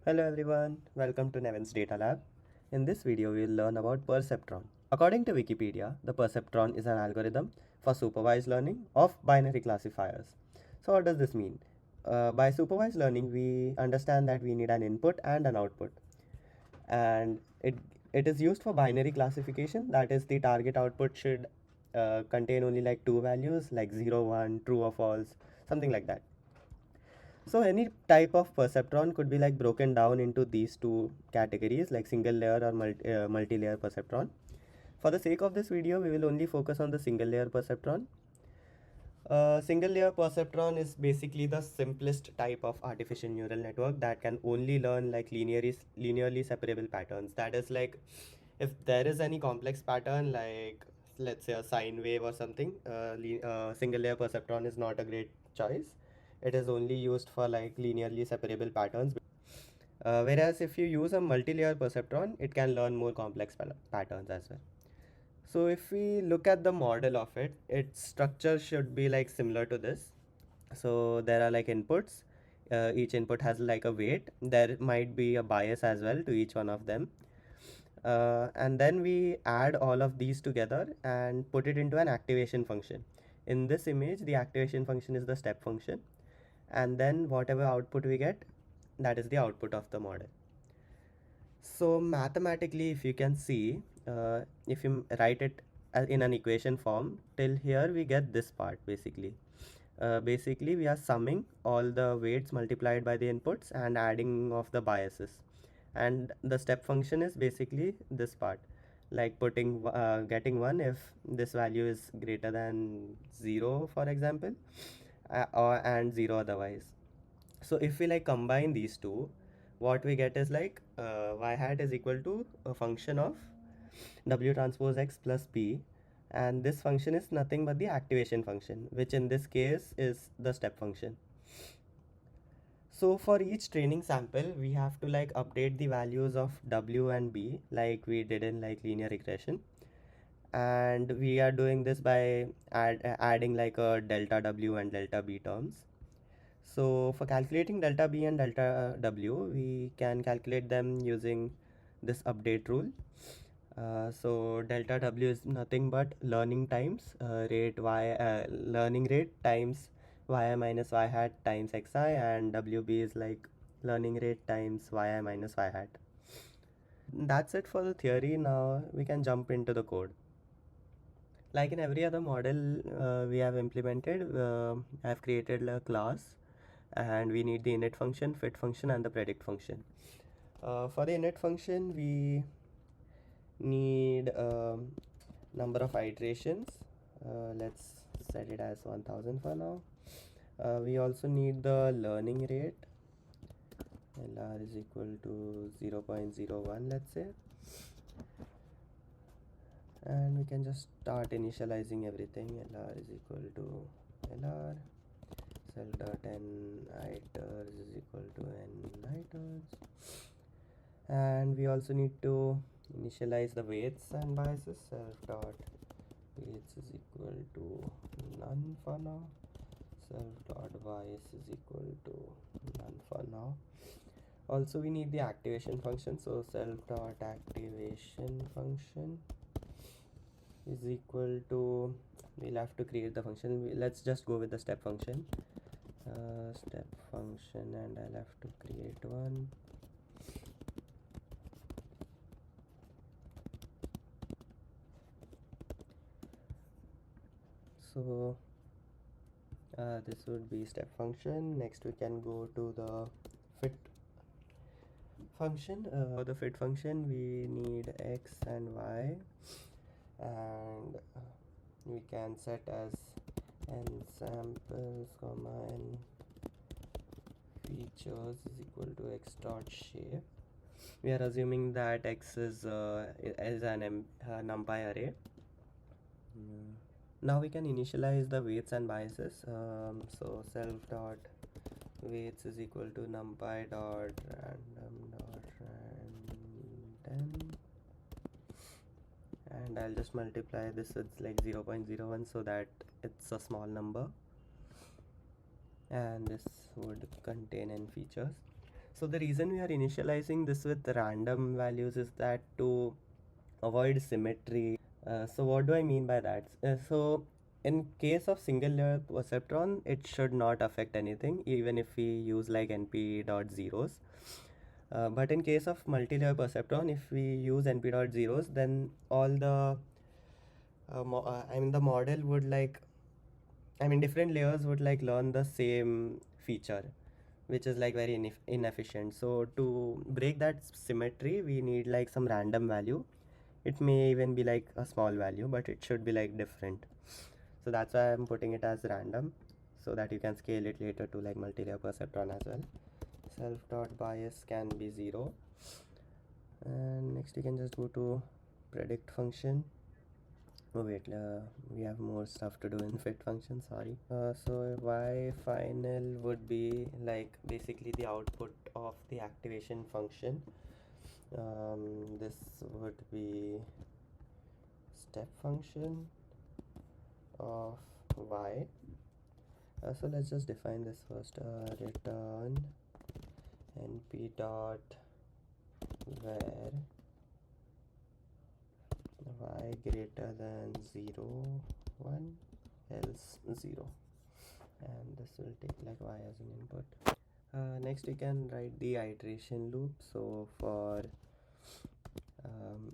Hello everyone, welcome to Nevin's Data Lab. In this video, we'll learn about Perceptron. According to Wikipedia, the Perceptron is an algorithm for supervised learning of binary classifiers. So what does this mean? By supervised learning, we understand that we need an input and an output. And it is used for binary classification, that is the target output should contain only like two values like 0, 1, true or false, something like that. So any type of perceptron could be like broken down into these two categories like single layer or multi-layer perceptron. For the sake of this video, we will only focus on the single layer perceptron. Single layer perceptron is basically the simplest type of artificial neural network that can only learn like linearly separable patterns. That is like if there is any complex pattern like let's say a sine wave or something, single layer perceptron is not a great choice. It is only used for like linearly separable patterns. Whereas if you use a multi-layer perceptron, it can learn more complex patterns as well. So if we look at the model of it, its structure should be like similar to this. So there are like inputs. Each input has like a weight. There might be a bias as well to each one of them. And then we add all of these together and put it into an activation function. In this image, the activation function is the step function. And then whatever output we get, that is the output of the model. So mathematically, if you can see, if you write it in an equation form, till here we get this part basically. Basically, we are summing all the weights multiplied by the inputs and adding of the biases. And the step function is basically this part, like putting getting 1 if this value is greater than 0, for example, and 0 otherwise. So if we like combine these two, what we get is like y hat is equal to a function of w transpose x plus p, and this function is nothing but the activation function, which in this case is the step function. So for each training sample, we have to like update the values of w and b like we did in like linear regression, and we are doing this by adding like a delta w and delta b terms. So for calculating delta b and delta w, we can calculate them using this update rule. So delta w is nothing but learning times learning rate times yi minus y hat times xi, and wb is like learning rate times yi minus y hat. That's it for the theory. Now we can jump into the code. Like in every other model we have implemented, I have created a class and we need the init function, fit function, and the predict function. For the init function, we need number of iterations. Let's set it as 1000 for now. We also need the learning rate. LR is equal to 0.01, let's say. And we can just start initializing everything. LR is equal to LR. Self.n iters is equal to n iters. And we also need to initialize the weights and biases. Self dot weights is equal to none for now. Self dot bias is equal to none for now. Also we need the activation function, so self dot activation function is equal to, we'll have to create the function. Let's just go with the step function. Step function, and I'll have to create one. So this would be step function. Next we can go to the fit function. For the fit function, we need x and y, and we can set as n samples comma n features is equal to x dot shape. We are assuming that x is an NumPy array. Now we can initialize the weights and biases. So self dot weights is equal to numpy dot random dot random, and I'll just multiply this with like 0.01 so that it's a small number, and this would contain n features. So the reason we are initializing this with random values is that to avoid symmetry. So what do I mean by that? So in case of single layer perceptron, it should not affect anything even if we use like np dot zeros. But in case of multi-layer perceptron, if we use np dot zeros, then all the the model would like, different layers would like learn the same feature, which is like very inefficient. So to break that symmetry, we need like some random value. It may even be like a small value, but it should be like different. So that's why I'm putting it as random, so that you can scale it later to like multi-layer perceptron as well. Self dot bias can be 0. And next you can just go to predict function. Oh wait, we have more stuff to do in fit function, sorry. So y final would be like basically the output of the activation function. This would be step function of y. So let's just define this first. Return np dot where y greater than 0 1 else 0, and this will take like y as an input. Next we can write the iteration loop. So for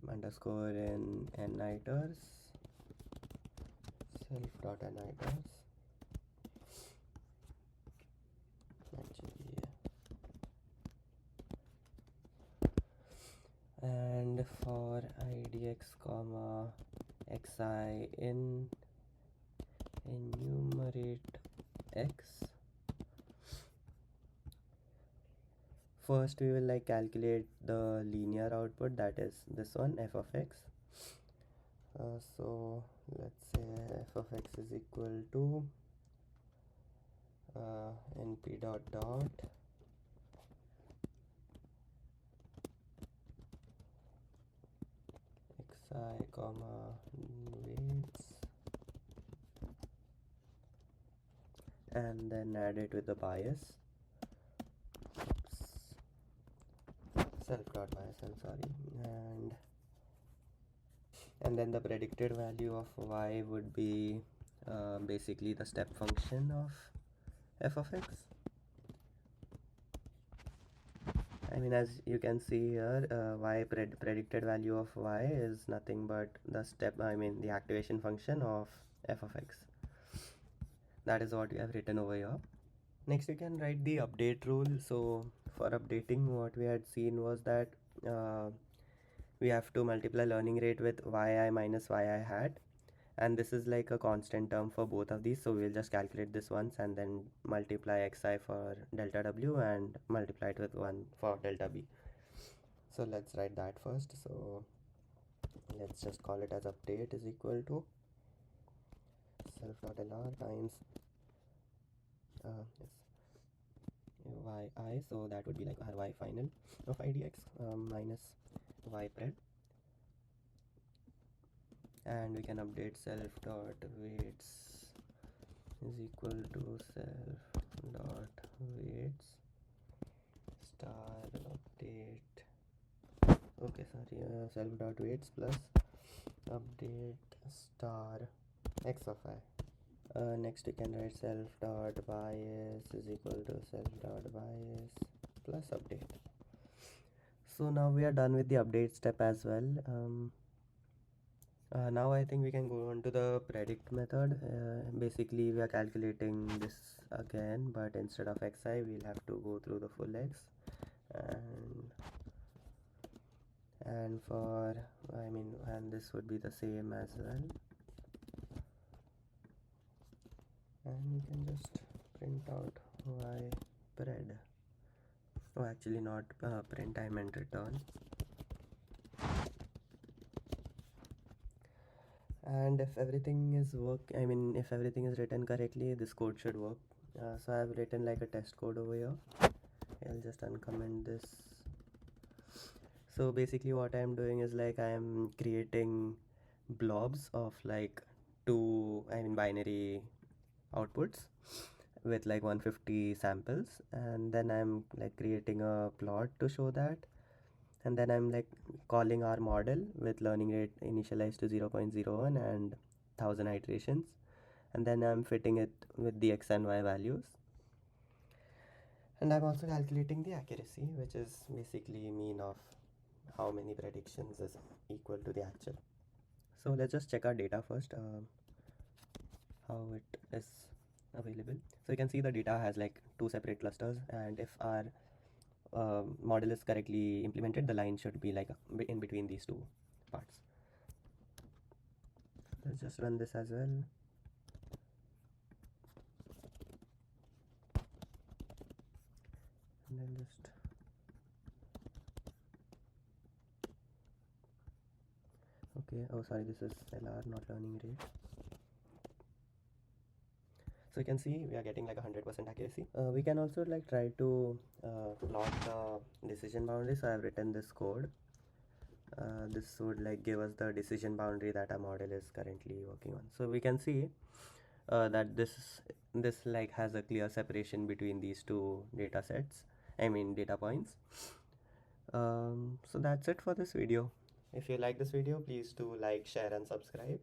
underscore n iters, self dot n iters, actually, and for idx comma xi in enumerate x. First we will like calculate the linear output, that is this one, f of x. So let's say f of x is equal to np dot dot xi comma weights, and then add it with the bias. Self dot bias, I'm sorry. And then the predicted value of y would be basically the step function of f of x. As you can see here, predicted value of y is nothing but the the activation function of f of x. That is what we have written over here. Next we can write the update rule. So for updating, what we had seen was that we have to multiply learning rate with yi minus yi hat, and this is like a constant term for both of these. So we'll just calculate this once and then multiply xi for delta w and multiply it with 1 for delta b. So let's write that first. So let's just call it as update is equal to self.lr times yi, so that would be like our y final of idx minus y pred, and we can update self dot weights is equal to self dot weights star update, okay sorry, self dot weights plus update star x of I. Next we can write self dot bias is equal to self dot bias plus update. So now we are done with the update step as well. Now I think we can go on to the predict method. Basically we are calculating this again, but instead of xi we'll have to go through the full x, and for and this would be the same as well, and we can just print out y pred. Oh, actually not print, I meant return. And if everything is if everything is written correctly, this code should work. So I have written like a test code over here. I'll just uncomment this. So basically what I'm doing is like I am creating blobs of like two binary outputs, with like 150 samples, and then I'm like creating a plot to show that, and then I'm like calling our model with learning rate initialized to 0.01 and 1000 iterations, and then I'm fitting it with the x and y values, and I'm also calculating the accuracy, which is basically mean of how many predictions is equal to the actual. So let's just check our data first, how it is available. So you can see the data has like two separate clusters, and if our model is correctly implemented, the line should be like in between these two parts. Let's just run this as well. And then just okay, oh sorry, this is LR, not learning rate. So you can see we are getting like 100% accuracy. We can also like try to plot the decision boundary. So I have written this code. This would like give us the decision boundary that our model is currently working on. So we can see that this like has a clear separation between these two data sets, I mean data points. So that's it for this video. If you like this video, please do like, share and subscribe.